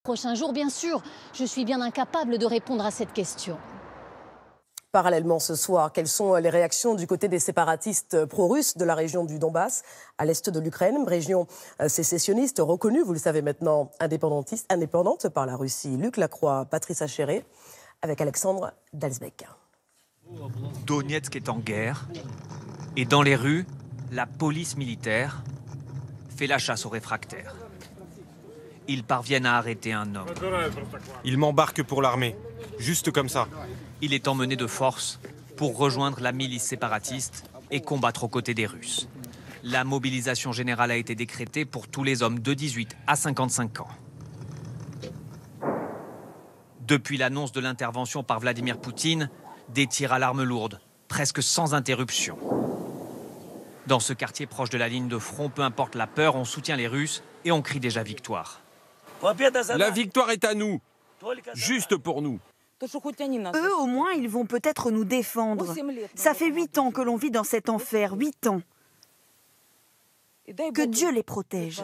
Prochains jours, bien sûr, je suis bien incapable de répondre à cette question. Parallèlement ce soir, quelles sont les réactions du côté des séparatistes pro-russes de la région du Donbass, à l'est de l'Ukraine, région sécessionniste reconnue, vous le savez maintenant, indépendante par la Russie. Luc Lacroix, Patrice Achéré, avec Alexandre Dalsbeck. Donetsk est en guerre et dans les rues, la police militaire fait la chasse aux réfractaires. Ils parviennent à arrêter un homme. Il m'embarque pour l'armée, juste comme ça. Il est emmené de force pour rejoindre la milice séparatiste et combattre aux côtés des Russes. La mobilisation générale a été décrétée pour tous les hommes de 18 à 55 ans. Depuis l'annonce de l'intervention par Vladimir Poutine, des tirs à l'arme lourde, presque sans interruption. Dans ce quartier proche de la ligne de front, peu importe la peur, on soutient les Russes et on crie déjà victoire. La victoire est à nous, juste pour nous. Eux, au moins, ils vont peut-être nous défendre. Ça fait 8 ans que l'on vit dans cet enfer, 8 ans. Que Dieu les protège.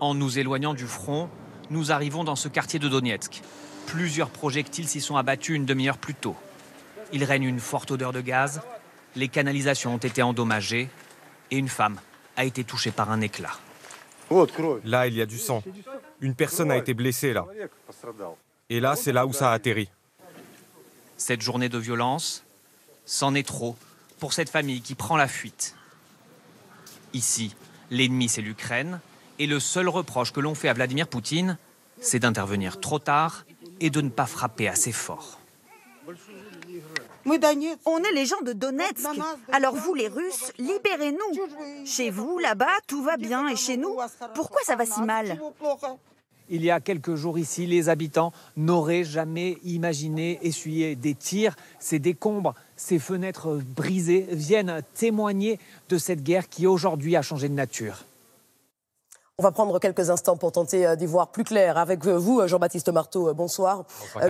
En nous éloignant du front, nous arrivons dans ce quartier de Donetsk. Plusieurs projectiles s'y sont abattus une demi-heure plus tôt. Il règne une forte odeur de gaz, les canalisations ont été endommagées et une femme a été touchée par un éclat. Là, il y a du sang. Une personne a été blessée, là. Et là, c'est là où ça a atterri. Cette journée de violence, c'en est trop pour cette famille qui prend la fuite. Ici, l'ennemi, c'est l'Ukraine, et le seul reproche que l'on fait à Vladimir Poutine, c'est d'intervenir trop tard et de ne pas frapper assez fort. On est les gens de Donetsk. Alors vous, les Russes, libérez-nous. Chez vous, là-bas, tout va bien. Et chez nous, pourquoi ça va si mal ? Il y a quelques jours ici, les habitants n'auraient jamais imaginé essuyer des tirs. Ces décombres, ces fenêtres brisées viennent témoigner de cette guerre qui aujourd'hui a changé de nature. On va prendre quelques instants pour tenter d'y voir plus clair avec vous, Jean-Baptiste Marteau. Bonsoir.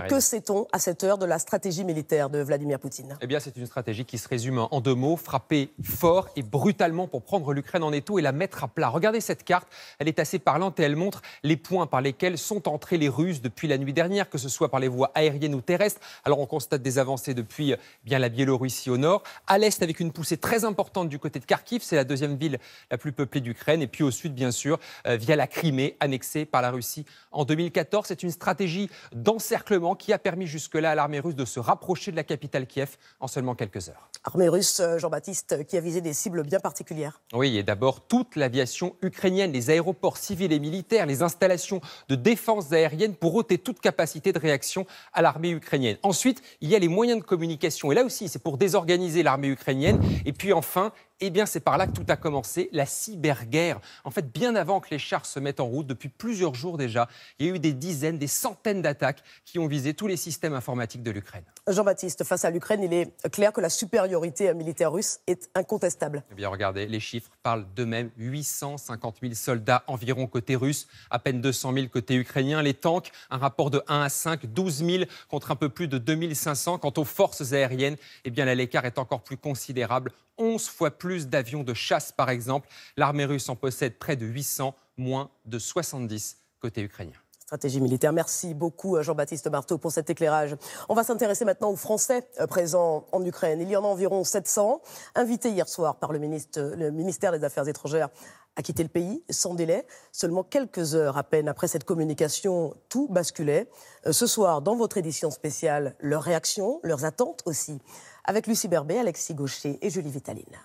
Que sait-on à cette heure de la stratégie militaire de Vladimir Poutine ? Eh bien, c'est une stratégie qui se résume en 2 mots, frapper fort et brutalement pour prendre l'Ukraine en étau et la mettre à plat. Regardez cette carte, elle est assez parlante et elle montre les points par lesquels sont entrés les Russes depuis la nuit dernière, que ce soit par les voies aériennes ou terrestres. Alors, on constate des avancées depuis bien la Biélorussie au nord, à l'est avec une poussée très importante du côté de Kharkiv, c'est la 2e ville la plus peuplée d'Ukraine, et puis au sud, bien sûr, via la Crimée, annexée par la Russie en 2014. C'est une stratégie d'encerclement qui a permis jusque-là à l'armée russe de se rapprocher de la capitale Kiev en seulement quelques heures. Armée russe, Jean-Baptiste, qui a visé des cibles bien particulières. Oui, et d'abord toute l'aviation ukrainienne, les aéroports civils et militaires, les installations de défense aérienne pour ôter toute capacité de réaction à l'armée ukrainienne. Ensuite, il y a les moyens de communication. Et là aussi, c'est pour désorganiser l'armée ukrainienne. Et puis enfin, eh bien, c'est par là que tout a commencé, la cyberguerre. En fait, bien avant que les chars se mettent en route, depuis plusieurs jours déjà, il y a eu des dizaines, des centaines d'attaques qui ont visé tous les systèmes informatiques de l'Ukraine. Jean-Baptiste, face à l'Ukraine, il est clair que la supériorité militaire russe est incontestable. Eh bien, regardez, les chiffres parlent d'eux-mêmes. 850 000 soldats environ côté russe, à peine 200 000 côté ukrainien. Les tanks, un rapport de 1 à 5, 12 000 contre un peu plus de 2 500. Quant aux forces aériennes, eh bien, là, l'écart est encore plus considérable. 11 fois plus d'avions de chasse, par exemple. L'armée russe en possède près de 800, moins de 70 côté ukrainien. Stratégie militaire. Merci beaucoup, Jean-Baptiste Marteau, pour cet éclairage. On va s'intéresser maintenant aux Français présents en Ukraine. Il y en a environ 700, invités hier soir par le ministère des Affaires étrangères à quitter le pays sans délai. Seulement quelques heures à peine après cette communication, tout basculait. Ce soir, dans votre édition spéciale, leurs réactions, leurs attentes aussi, avec Lucie Berbet, Alexis Gaucher et Julie Vitaline.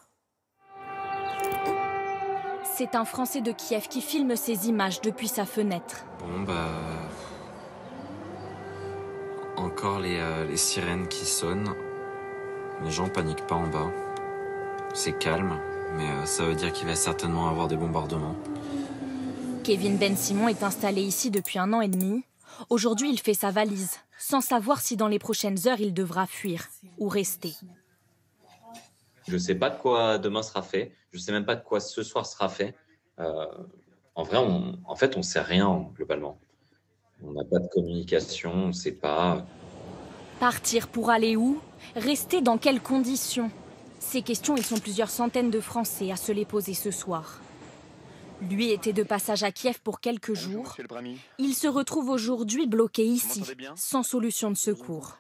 C'est un Français de Kiev qui filme ces images depuis sa fenêtre. Bon, encore les sirènes qui sonnent. Les gens paniquent pas en bas. C'est calme, mais ça veut dire qu'il va certainement avoir des bombardements. Kevin Ben Simon est installé ici depuis 1 an et demi. Aujourd'hui, il fait sa valise, sans savoir si dans les prochaines heures, il devra fuir ou rester. Je ne sais pas de quoi demain sera fait. Je ne sais même pas de quoi ce soir sera fait. En vrai, on ne sait rien globalement. On n'a pas de communication, on ne sait pas. Partir pour aller où? Rester dans quelles conditions? Ces questions, ils sont plusieurs centaines de Français à se les poser ce soir. Lui était de passage à Kiev pour quelques jours. Il se retrouve aujourd'hui bloqué ici, sans solution de secours.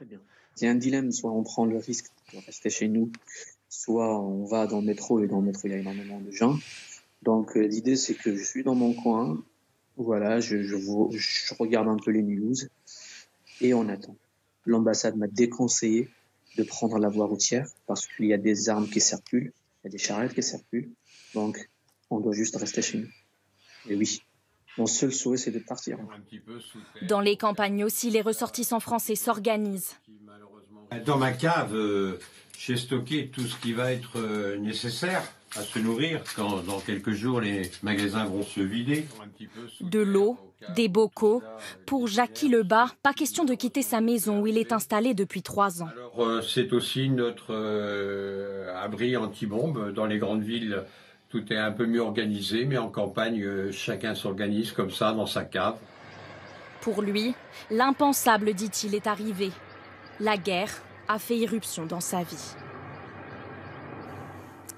Il y a un dilemme, soit on prend le risque de rester chez nous, soit on va dans le métro, et dans le métro il y a énormément de gens. Donc l'idée c'est que je suis dans mon coin, voilà, je regarde un peu les news et on attend. L'ambassade m'a déconseillé de prendre la voie routière parce qu'il y a des armes qui circulent, il y a des charrettes qui circulent, donc on doit juste rester chez nous. Et oui, mon seul souhait c'est de partir. Dans les campagnes aussi, les ressortissants français s'organisent. Dans ma cave, j'ai stocké tout ce qui va être nécessaire à se nourrir quand dans quelques jours les magasins vont se vider. De l'eau, des bocaux. Pour Jackie Lebas, pas question de quitter sa maison où il est installé depuis 3 ans. Alors, c'est aussi notre abri anti-bombe. Dans les grandes villes, tout est un peu mieux organisé, mais en campagne, chacun s'organise comme ça dans sa cave. Pour lui, l'impensable, dit-il, est arrivé. La guerre a fait irruption dans sa vie.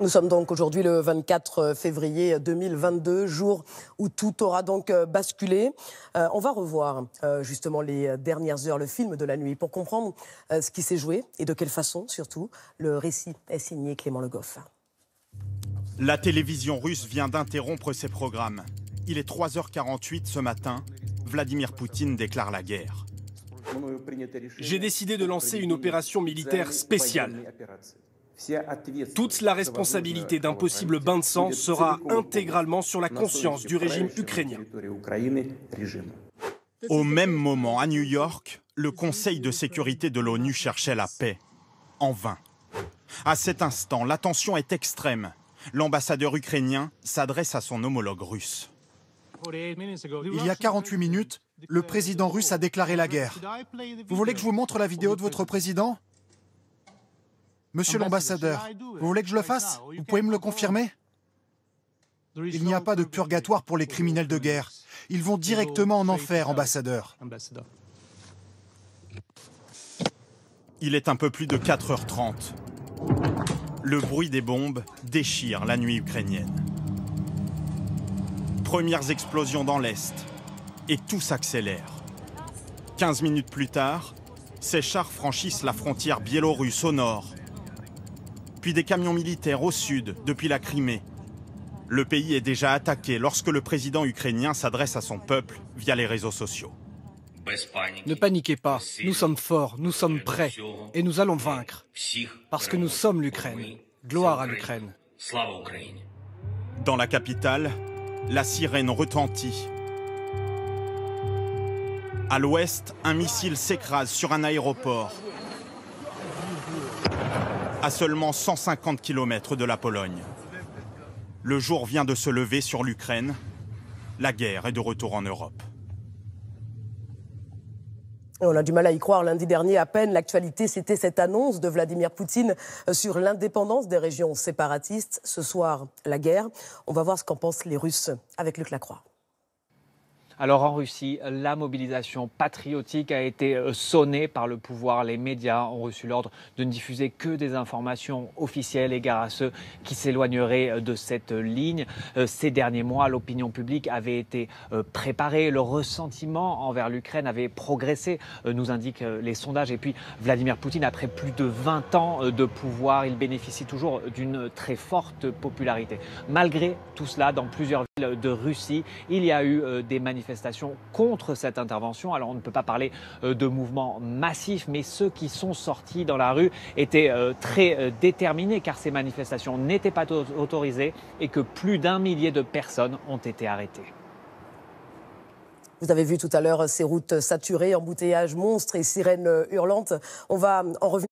Nous sommes donc aujourd'hui le 24 février 2022, jour où tout aura donc basculé. On va revoir justement les dernières heures, le film de la nuit, pour comprendre ce qui s'est joué et de quelle façon surtout. Le récit est signé Clément Le Goff. La télévision russe vient d'interrompre ses programmes. Il est 3h48 ce matin. Vladimir Poutine déclare la guerre. J'ai décidé de lancer une opération militaire spéciale. Toute la responsabilité d'un possible bain de sang sera intégralement sur la conscience du régime ukrainien. Au même moment, à New York, le Conseil de sécurité de l'ONU cherchait la paix. En vain. À cet instant, la tension est extrême. L'ambassadeur ukrainien s'adresse à son homologue russe. Il y a 48 minutes, le président russe a déclaré la guerre. Vous voulez que je vous montre la vidéo de votre président ? Monsieur l'ambassadeur, vous voulez que je le fasse ? Vous pouvez me le confirmer ? Il n'y a pas de purgatoire pour les criminels de guerre. Ils vont directement en enfer, ambassadeur. Il est un peu plus de 4h30. Le bruit des bombes déchire la nuit ukrainienne. Premières explosions dans l'Est. Et tout s'accélère. 15 minutes plus tard, ces chars franchissent la frontière biélorusse au nord. Puis des camions militaires au sud, depuis la Crimée. Le pays est déjà attaqué lorsque le président ukrainien s'adresse à son peuple via les réseaux sociaux. Ne paniquez pas, nous sommes forts, nous sommes prêts et nous allons vaincre. Parce que nous sommes l'Ukraine. Gloire à l'Ukraine. Dans la capitale, la sirène retentit. À l'ouest, un missile s'écrase sur un aéroport. À seulement 150 km de la Pologne. Le jour vient de se lever sur l'Ukraine. La guerre est de retour en Europe. On a du mal à y croire. Lundi dernier, à peine, l'actualité, c'était cette annonce de Vladimir Poutine sur l'indépendance des régions séparatistes. Ce soir, la guerre. On va voir ce qu'en pensent les Russes avec Luc Lacroix. Alors en Russie, la mobilisation patriotique a été sonnée par le pouvoir. Les médias ont reçu l'ordre de ne diffuser que des informations officielles, égard à ceux qui s'éloigneraient de cette ligne. Ces derniers mois, l'opinion publique avait été préparée. Le ressentiment envers l'Ukraine avait progressé, nous indiquent les sondages. Et puis Vladimir Poutine, après plus de 20 ans de pouvoir, il bénéficie toujours d'une très forte popularité. Malgré tout cela, dans plusieurs villes de Russie, il y a eu des manifestations contre cette intervention. Alors on ne peut pas parler de mouvements massifs, mais ceux qui sont sortis dans la rue étaient très déterminés car ces manifestations n'étaient pas autorisées et que plus d'1 millier de personnes ont été arrêtées. Vous avez vu tout à l'heure ces routes saturées, embouteillages monstres et sirènes hurlantes. On va en revenir.